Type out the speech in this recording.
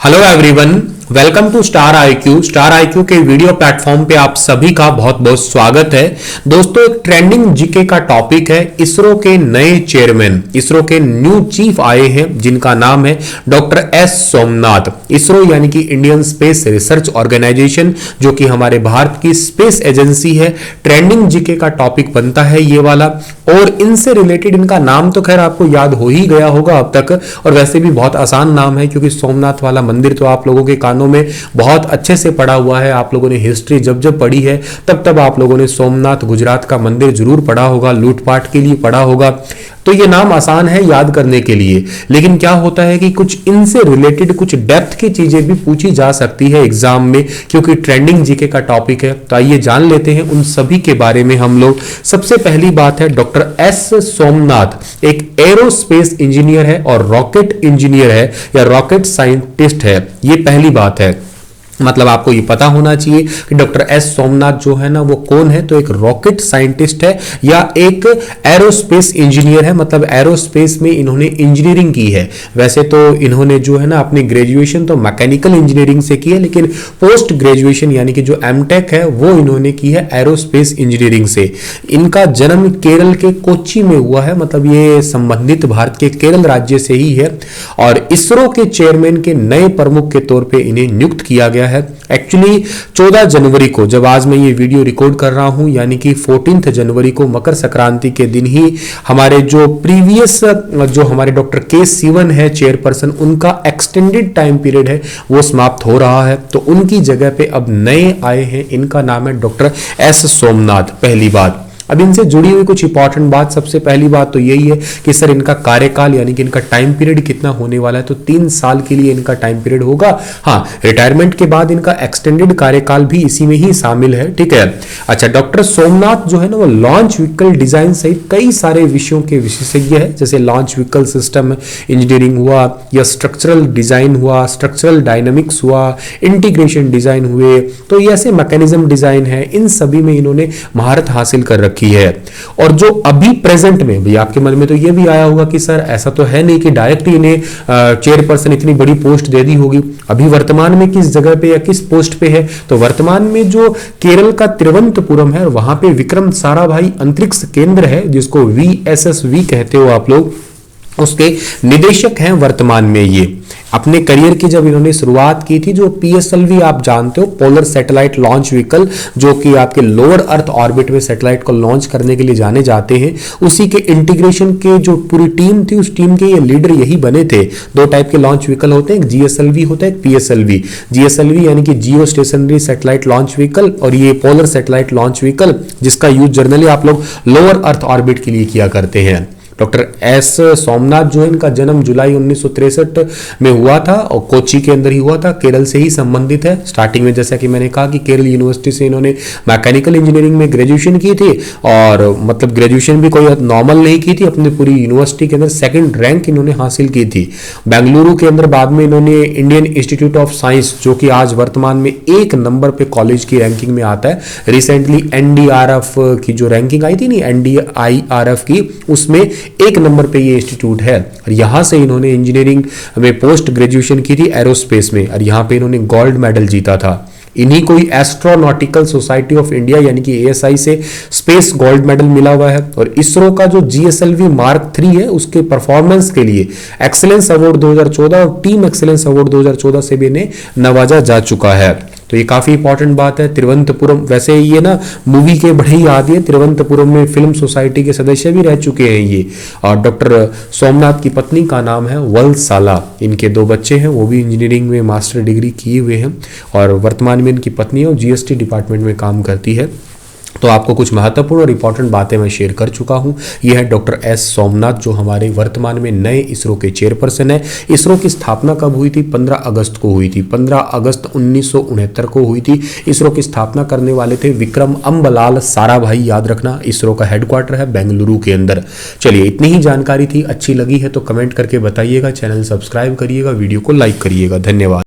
Hello everyone, welcome to Star IQ. Star IQ के video platform पे आप सभी का बहुत बहुत स्वागत है। दोस्तों, एक ट्रेंडिंग जीके का टॉपिक है इसरो के नए चेयरमैन, इसरो के न्यू चीफ आए हैं जिनका नाम है डॉक्टर एस सोमनाथ। इसरो यानी कि इंडियन स्पेस रिसर्च ऑर्गेनाइजेशन, जो कि हमारे भारत की स्पेस एजेंसी है। ट्रेंडिंग जीके का टॉपिक बनता है ये वाला, और इनसे रिलेटेड इनका नाम तो खैर आपको याद हो ही गया होगा अब तक, और वैसे भी बहुत आसान नाम है क्योंकि सोमनाथ वाला मंदिर तो आप लोगों के कानों में बहुत अच्छे से पड़ा हुआ है। आप लोगों ने हिस्ट्री जब जब पढ़ी है तब आप लोगों ने सोमनाथ गुजरात का मंदिर जरूर पढ़ा होगा, लूटपाट के लिए पढ़ा होगा। तो ये नाम आसान है याद करने के लिए, लेकिन क्या होता है कि कुछ इनसे रिलेटेड कुछ डेप्थ की चीजें भी पूछी जा सकती है एग्जाम में, क्योंकि ट्रेंडिंग जीके का टॉपिक है। तो आइए जान लेते हैं उन सभी के बारे में हम लोग। सबसे पहली बात है, डॉक्टर एस सोमनाथ एक एरोस्पेस इंजीनियर है और रॉकेट इंजीनियर है या रॉकेट साइंटिस्ट है। ये पहली बात है, मतलब आपको ये पता होना चाहिए कि डॉक्टर एस सोमनाथ जो है ना वो कौन है। तो एक रॉकेट साइंटिस्ट है या एक एरोस्पेस इंजीनियर है, मतलब एरोस्पेस में इन्होंने इंजीनियरिंग की है। वैसे तो इन्होंने जो है ना अपनी ग्रेजुएशन तो मैकेनिकल इंजीनियरिंग से की है, लेकिन पोस्ट ग्रेजुएशन यानी कि जो एमटेक है वो इन्होंने की है एरोस्पेस इंजीनियरिंग से। इनका जन्म केरल के कोच्चि में हुआ है, मतलब ये संबंधित भारत के केरल राज्य से ही है। और इसरो के चेयरमैन के नए प्रमुख के तौर पे इन्हें नियुक्त किया गया है। एक्चुअली 14 जनवरी को, जब आज मैं ये वीडियो रिकॉर्ड कर रहा हूं, यानी कि 14 जनवरी को मकर संक्रांति के दिन ही हमारे जो प्रीवियस जो हमारे डॉक्टर के सिवन है चेयरपर्सन, उनका एक्सटेंडेड टाइम पीरियड है वो समाप्त हो रहा है। तो उनकी जगह पे अब नए आए हैं, इनका नाम है डॉक्टर एस सोमनाथ। पहली बात, अब इनसे जुड़ी हुई कुछ इंपॉर्टेंट बात, सबसे पहली बात तो यही है कि सर इनका कार्यकाल यानी कि इनका टाइम पीरियड कितना होने वाला है। तो 3 साल के लिए इनका टाइम पीरियड होगा। हाँ, रिटायरमेंट के बाद इनका एक्सटेंडेड कार्यकाल भी इसी में ही शामिल है, ठीक है। अच्छा, डॉक्टर सोमनाथ जो है ना वो लॉन्च व्हीकल डिजाइन सहित कई सारे विषयों के विशेषज्ञ है, जैसे लॉन्च व्हीकल सिस्टम इंजीनियरिंग हुआ या स्ट्रक्चरल डिजाइन हुआ, स्ट्रक्चरल डायनामिक्स हुआ, इंटीग्रेशन डिजाइन हुए, तो ये ऐसे मैकेनिज्म डिजाइन है, इन सभी में इन्होंने महारत हासिल कर रखी है। और जो अभी प्रेजेंट में भी आपके मन में तो ये भी आया होगा कि सर ऐसा तो है नहीं कि डायरेक्ट ही इन्हें चेयरपर्सन इतनी बड़ी पोस्ट दे दी होगी। अभी वर्तमान में किस जगह पे या किस पोस्ट पे है, तो वर्तमान में जो केरल का तिरुवनंतपुरम है वहां पे विक्रम साराभाई अंतरिक्ष केंद्र है, जिसको VSSV कहते हो आप लोग, उसके निदेशक हैं वर्तमान में। ये अपने करियर की जब इन्होंने शुरुआत की थी, जो PSLV आप जानते हो, पोलर सैटेलाइट लॉन्च व्हीकल, जो कि आपके लोअर अर्थ ऑर्बिट में सैटेलाइट को लॉन्च करने के लिए जाने जाते हैं, उसी के इंटीग्रेशन के जो पूरी टीम थी, उस टीम के ये लीडर यही बने थे। 2 टाइप के लॉन्च व्हीकल होते हैं, एक GSLV होता है, एक PSLV। GSLV यानी कि जियो स्टेशनरी सैटेलाइट लॉन्च व्हीकल, और ये पोलर सैटेलाइट लॉन्च व्हीकल, जिसका यूज जनरली आप लोग लोअर अर्थ ऑर्बिट के लिए किया करते हैं। डॉक्टर एस सोमनाथ जो है, इनका जन्म जुलाई 1963 में हुआ था और कोच्चि के अंदर ही हुआ था, केरल से ही संबंधित है। स्टार्टिंग में जैसा कि मैंने कहा कि केरल यूनिवर्सिटी से इन्होंने मैकेनिकल इंजीनियरिंग में ग्रेजुएशन की थी, और मतलब ग्रेजुएशन भी कोई नॉर्मल नहीं की थी, अपनी पूरी यूनिवर्सिटी के अंदर 2nd रैंक इन्होंने हासिल की थी। बेंगलुरु के अंदर बाद में इन्होंने इंडियन इंस्टीट्यूट ऑफ साइंस, जो कि आज वर्तमान में 1 नंबर पे कॉलेज की रैंकिंग में आता है, रिसेंटली NDRF की जो रैंकिंग आई थी नहीं, NDIRF की, उसमें 1 नंबर पे ये इंस्टीट्यूट है। और यहां से इन्होंने इंजीनियरिंग में पोस्ट ग्रेजुएशन की थी एरोस्पेस में, और यहां पे इन्होंने गोल्ड मेडल जीता था। इन्हीं को एस्ट्रोनॉटिकल सोसाइटी ऑफ इंडिया यानी कि ASI से स्पेस गोल्ड मेडल मिला हुआ है। और इसरो का जो GSLV Mark 3 है, उसके परफॉर्मेंस के लिए एक्सीलेंस अवार्ड 2014 और टीम एक्सीलेंस अवार्ड 2014 से भी इन्हें नवाजा जा चुका है। तो ये काफी इंपॉर्टेंट बात है। तिरुवनंतपुरम, वैसे ये ना मूवी के बड़े ही याद है, तिरुवनंतपुरम में फिल्म सोसाइटी के सदस्य भी रह चुके हैं ये। और डॉक्टर सोमनाथ की पत्नी का नाम है वलसाला। इनके 2 बच्चे हैं, वो भी इंजीनियरिंग में मास्टर डिग्री किए हुए हैं, और वर्तमान में इनकी पत्नी और GST डिपार्टमेंट में काम करती है। तो आपको कुछ महत्वपूर्ण और इंपॉर्टेंट बातें मैं शेयर कर चुका हूं। यह है डॉक्टर एस सोमनाथ, जो हमारे वर्तमान में नए इसरो के चेयरपर्सन है। इसरो की स्थापना कब हुई थी? 15 अगस्त को हुई थी, 15 अगस्त 1969 को हुई थी। इसरो की स्थापना करने वाले थे विक्रम अम्बलाल साराभाई, याद रखना। इसरो का हेडक्वार्टर है बेंगलुरु के अंदर। चलिए, इतनी ही जानकारी थी। अच्छी लगी है तो कमेंट करके बताइएगा, चैनल सब्सक्राइब करिएगा, वीडियो को लाइक करिएगा। धन्यवाद।